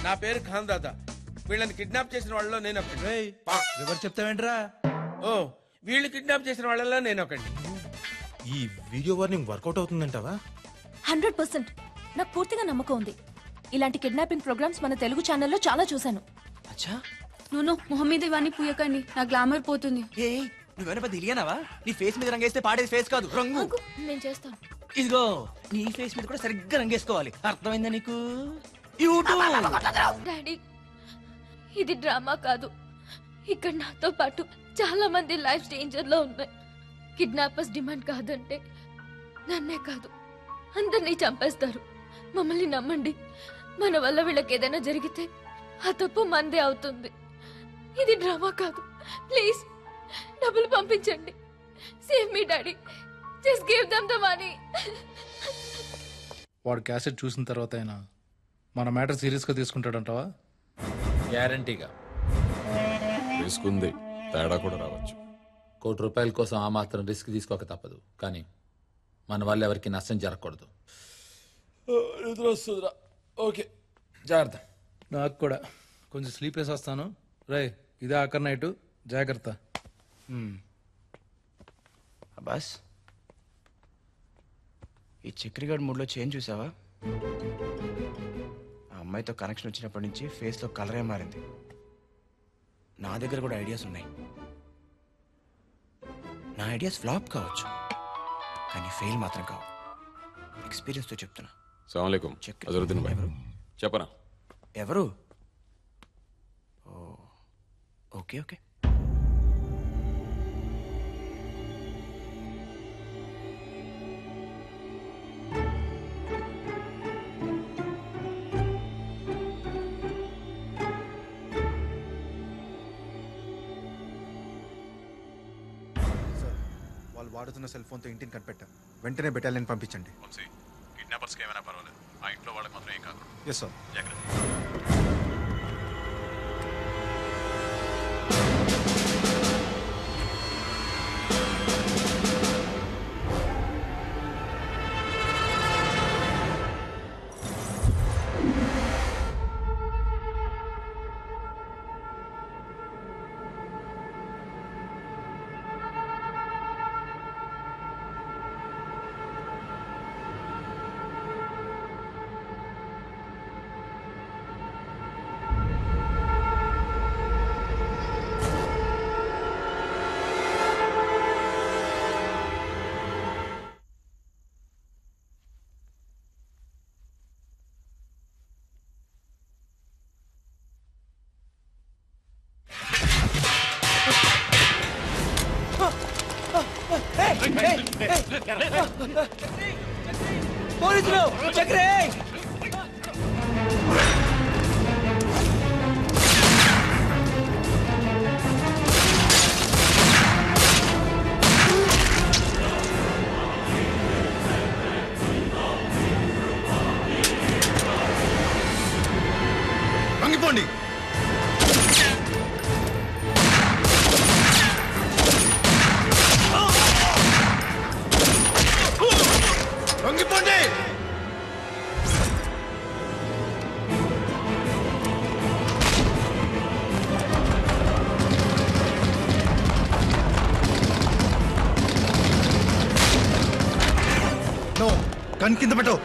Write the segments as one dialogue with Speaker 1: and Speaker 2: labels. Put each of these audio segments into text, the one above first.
Speaker 1: నా పేరు ఖాన్ దాదా. వీళ్ళని కిడ్నాప్ చేసిన వాళ్ళలో నేను ఒకటి.
Speaker 2: ఎవరు చెప్తావేంట్రా?
Speaker 1: ఓ, వీళ్ళు కిడ్నాప్ చేసిన వాళ్ళలో నేను ఒకటి.
Speaker 3: ఈ వీడియో వార్నింగ్ వర్కౌట్ అవుతుందంటావా?
Speaker 4: 100% నాకు పూర్తిగా నమ్మకం ఉంది. ఇలాంటి కిడ్నాపింగ్ ప్రోగ్రామ్స్ మన తెలుగు ఛానల్లో చాలా చూశాను.
Speaker 2: అచ్చా,
Speaker 5: నూనో మొహం మీద ఇవన్నీ పూయకండి, నా గ్లామర్ పోతుంది.
Speaker 2: నువ్వేనా పెద్ద ఇలియనావా? నీ ఫేస్ మీద రంగేస్తే పాడేది ఫేస్ కాదు, రంగు.
Speaker 4: నేను చేస్తాను.
Speaker 2: ఇదిగో నీ ఫేస్ మీద కూడా సరిగ్గా రంగేసుకోవాలి, అర్థమైందా నీకు?
Speaker 4: డాడీ, ఇది డ్రామా కాదు. ఇక్కడ నాతో పాటు చాలా మంది లైఫ్ డేంజర్ లో ఉన్నాయి. కిడ్నాపర్స్ డిమాండ్ కాదంటే నన్నే కాదు అందరినీ చంపేస్తారు. మమ్మల్ని నమ్మండి. మన వల్ల వీళ్ళకి ఏదైనా జరిగితే ఆ తప్పు మందే అవుతుంది. ఇది డ్రామా కాదు. ప్లీజ్ డబ్బులు పంపించండి. Save me daddy. Just give them the money.
Speaker 6: వాడు క్యాసెట్ చూసిన తర్వాత అయినా మన మ్యాటర్ సీరియస్గా తీసుకుంటాడంటావా?
Speaker 7: గ్యారంటీగా
Speaker 8: తీసుకుంది, తేడా కూడా రావచ్చు.
Speaker 7: ₹1 కోసం ఆ మాత్రం రిస్క్ తీసుకోక తప్పదు. కానీ మన వల్ల ఎవరికి నష్టం జరగకూడదు.
Speaker 6: ఓకే, జాగ్రత్త. నాకు కూడా కొంచెం స్లీప్ వేసి వస్తాను. రే, ఇదే ఆఖరి నైట్, జాగ్రత్త.
Speaker 2: అబ్బాస్, ఈ చక్రిగాడ్ మూడ్లో చేంజ్ చూసావా? ఆ అమ్మాయితో కనెక్షన్ వచ్చినప్పటి నుంచి ఫేస్లో కలరే మారింది. నా దగ్గర కూడా ఐడియాస్ ఉన్నాయి. నా ఐడియాస్ ఫ్లాప్ కావచ్చు, కానీ ఫెయిల్ మాత్రం కావు. ఎక్స్పీరియన్స్తో చెప్తున్నా.
Speaker 8: సలాంలేకుం అజరుద్దీన్ భాయ్. చెప్పనా?
Speaker 2: ఎవరు? Okay okay.
Speaker 3: వాళ్ళు వాడుతున్న సెల్ ఫోన్తో ఇంటిని కనిపెట్టాం. వెంటనే బెటాలియన్ పంపించండి.
Speaker 8: కిడ్నాపర్స్కి ఏమైనా పర్వాలేదు, ఆ ఇంట్లో వాళ్ళకి మాత్రం ఏం కాదు.
Speaker 3: Yes sir.
Speaker 8: జాగ్రత్త.
Speaker 2: పోలీసులు, చక్రే!
Speaker 3: వంగిపోండి. వంగిపోండి. నో, కన్ కింద పెట్టు.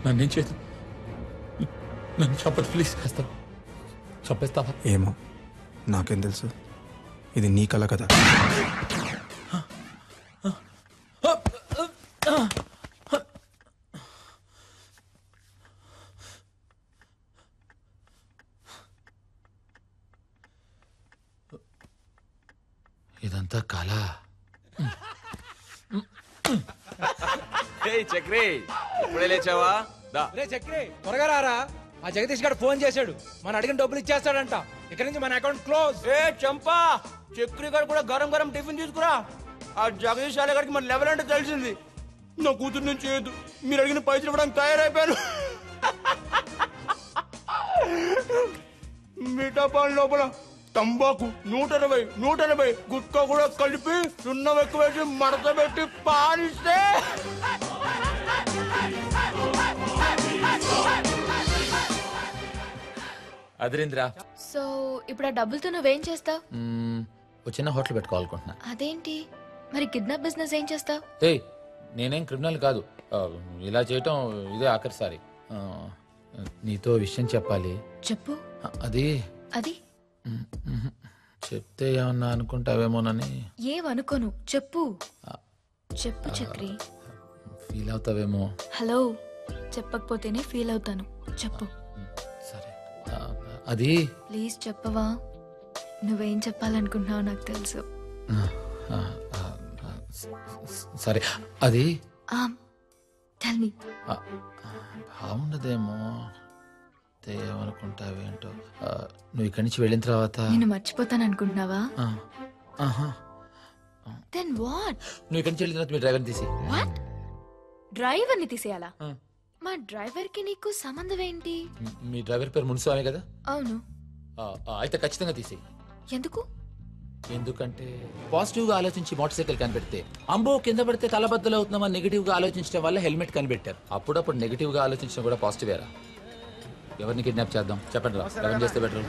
Speaker 7: నన్నేం చేయదు, నన్ను చంపదు ప్లీజ్. చంపేస్తావా?
Speaker 3: ఏమో, నాకేం తెలుసు. ఇది నీ కళ కదా.
Speaker 7: ఇదంతా కళ.
Speaker 9: చక్రి, ఇప్పుడే లేచావా?
Speaker 2: రే చక్రి, త్వరగా రారా. ఆ జగదీష్ గారు ఫోన్ చేశాడు, మన అడిగిన డబ్బులు ఇచ్చేస్తాడంట. ఇక్కడ నుంచి మన అకౌంట్ క్లోజ్. ఏ చంపా, చక్రి గారు కూడా గరం గరం టిఫిన్ తీసుకురా. ఆ జగదీష్ గారికి మన లెవెల్ అంటే తెలిసింది.
Speaker 1: నా కూతురు నుంచి చేయొద్దు. మీరు అడిగిన పైసలు ఇవ్వడానికి తయారైపోయాను. మిగతా పాలు లోపల తంబాకు 180 గుట్కా కూడా కలిపి సున్నం ఎక్కువ వేసి మడత పెట్టి పాలిస్తే
Speaker 7: అదిరింద్రా.
Speaker 4: సో ఇప్పుడు ఆ డబ్బులతో నువ్వేం చేస్తావు?
Speaker 7: ఒక చిన్న హోటల్ పెట్టుకోవాలనుకుంటున్నా.
Speaker 4: అదేంటి మరి కిడ్నాప్ బిజినెస్ ఏం చేస్తావు?
Speaker 7: ఏయ్, నేనేం క్రిమినల్ కాదు. ఇలా చేయటం ఇదే ఆఖరిసారి. నీతో విషయం చెప్పాలి.
Speaker 4: చెప్పు.
Speaker 7: అది
Speaker 4: అది
Speaker 7: చెప్తే ఏమన్నా అనుకుంటావేమోనని.
Speaker 4: ఏమనుకోను, చెప్పు. చెప్పు చక్రి.
Speaker 7: ఫీల్ అవుతావేమో.
Speaker 4: హలో, చెప్పకపోతేనే ఫీల్ అవుతాను. చెప్పు.
Speaker 7: సరే, అది
Speaker 4: ప్లీజ్ చెప్పవా? నువ్వేం చెప్పాలనుకుంటున్నావు నాకు తెలుసు.
Speaker 7: సరే, అది
Speaker 4: టెల్ మీ.
Speaker 7: బాగుండదేమో, ఏమనుకుంటావేంటో. నువ్వు ఇక్కడి నుంచి వెళ్ళిన తర్వాత
Speaker 4: నేను మర్చిపోతాను అనుకుంటున్నావా?
Speaker 7: ఆహా.
Speaker 4: Then what?
Speaker 7: నువ్వు ఇక్కడి నుంచి వెళ్ళిన తర్వాత మీ డ్రైవర్ని తీసి.
Speaker 4: వాట్? డ్రైవర్ని తీసేయాలా? మా డ్రైవర్ కి నీకు సంబంధం ఏంటి?
Speaker 7: మీ డ్రైవర్ పేరు మున్స్వామి కదా?
Speaker 4: అవును.
Speaker 7: అయితే ఖచ్చితంగా తీసేయి.
Speaker 4: ఎందుకు?
Speaker 7: ఎందుకంటే పాజిటివ్ గా ఆలోచించి మోటార్ సైకిల్ కనిపెడితే అంబో కింద పడితే తలబద్దలు అవుతున్నామని నెగిటివ్ గా ఆలోచించడం వల్ల హెల్మెట్ కనిపెట్టారు. అప్పుడప్పుడు నెగిటివ్ గా ఆలోచించడం కూడా పాజిటివేరా. ఎవరిని కిడ్నాప్ చేద్దాం చెప్పండి రా. ఎవరిని చేస్తే బెటర్?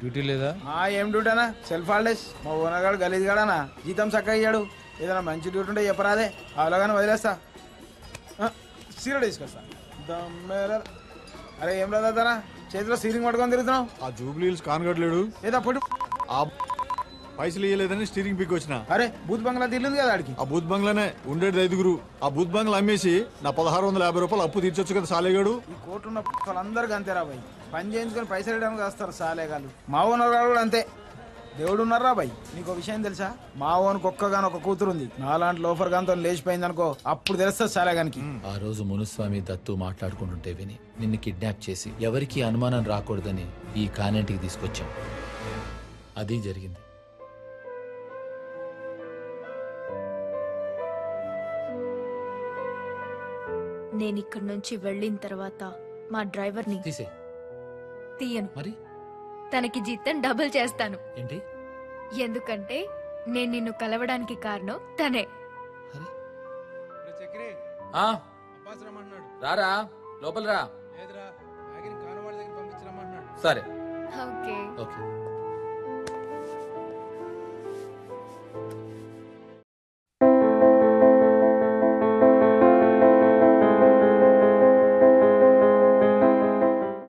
Speaker 6: డ్యూటీ లేదా?
Speaker 2: ఏం డ్యూటీ అన్నా? Self holidays. మా ఓనర్గాడు గలీజ్ గాడనా, జీతం చక్కగా ఇయ్యాడు. ఏదైనా మంచి డ్యూటీ ఉంటే చెప్పరాదే, అలాగానే వదిలేస్తా. సీరియల్ తీసుకొస్తా. అరే ఏం రాదా, చేతిలో సీరింగ్ పట్టుకొని తిరుగుతున్నావు.
Speaker 3: ఆ జూబ్లీ హిల్స్ కాన్గట్లేడు
Speaker 2: ఏదో పొడి
Speaker 3: ఆ పైసలు ఇవ్వలేదని స్టీరింగ్ పిక్ వచ్చిన.
Speaker 2: అరే బూత్ బంగ్లా తిరిగింది కదా ఆడికి.
Speaker 3: ఆ బూత్ బంగ్లానే ఉండేది 5గురు. ఆ బూత్ బంగ్లా అమ్మేసి నా 1650 రూపాయలు అప్పు తీర్చొచ్చు కదా సాలేగాడు.
Speaker 2: ఈ కోర్టున్న వాళ్ళందరికీ అంతేరా బాయ్, పని చేయించుకొని పైసలు ఇవ్వడానికి వస్తారు సాలేగాళ్ళు. మా ఓనర్ గారు కూడా అంతే. దేవుడు ఉన్నారా బాయ్. నీకు విషయం తెలుసా? మా ఓనికి ఒక్కగాని ఒక కూతురు ఉంది. నాలాంటి లోఫర్ గాంతో లేచిపోయింది అనుకో, అప్పుడు తెలుస్తుంది సాలేగానికి.
Speaker 7: ఆ రోజు మునుస్వామి దత్తు మాట్లాడుకుంటుంటే విని నిన్ను కిడ్నాప్ చేసి ఎవరికి అనుమానం రాకూడదని ఈ కానేటికి తీసుకొచ్చాం. అది జరిగింది.
Speaker 4: నేను ఇక్కడి నుంచి వెళ్ళిన తర్వాత మా డ్రైవర్ని
Speaker 7: తీసే.
Speaker 4: తీయను.
Speaker 7: మరి
Speaker 4: తనకి జీతం డబుల్ చేస్తాను.
Speaker 7: ఏంటి?
Speaker 4: ఎందుకంటే నేను నిన్ను కలవడానికి కారణం తనే.
Speaker 2: చక్రి
Speaker 6: అబ్బాస్ రమ్మన్నాడు.
Speaker 7: రారా లోపల రా.
Speaker 6: లేదురా, మ్యాగీని కానవాడి దగ్గర పంపించరమ్మన్నాడు.
Speaker 7: సరే
Speaker 4: ఓకే.
Speaker 7: ఓకే.